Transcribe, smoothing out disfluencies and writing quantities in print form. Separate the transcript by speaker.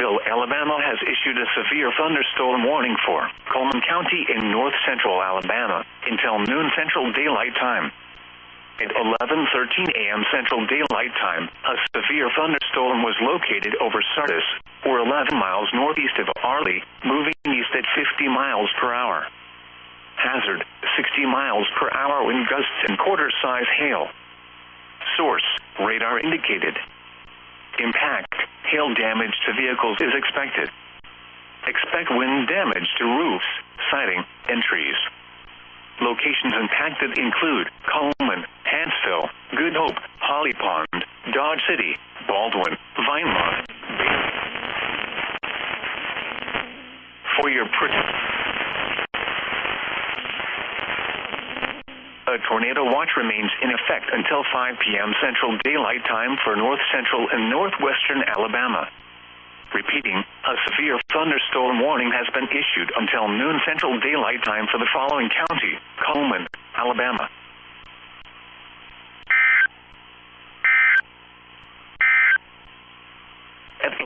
Speaker 1: Huntsville, Alabama has issued a severe thunderstorm warning for Coleman County in north-central Alabama until noon Central Daylight Time. At 11:13 a.m. Central Daylight Time, a severe thunderstorm was located over Sardis, or 11 miles northeast of Arley, moving east at 50 miles per hour. Hazard, 60 miles per hour wind gusts and quarter-size hail. Source, radar indicated. Impact, hail damage to vehicles is expected. Expect wind damage to roofs, siding, and trees. Locations impacted include Coleman, Huntsville, Good Hope, Holly Pond, Dodge City, Baldwin, Vinemont, Bailey. For your A tornado watch remains in effect until 5 p.m. Central Daylight Time for north-central and northwestern Alabama. Repeating, a severe thunderstorm warning has been issued until noon Central Daylight Time for the following county: Coleman, Alabama,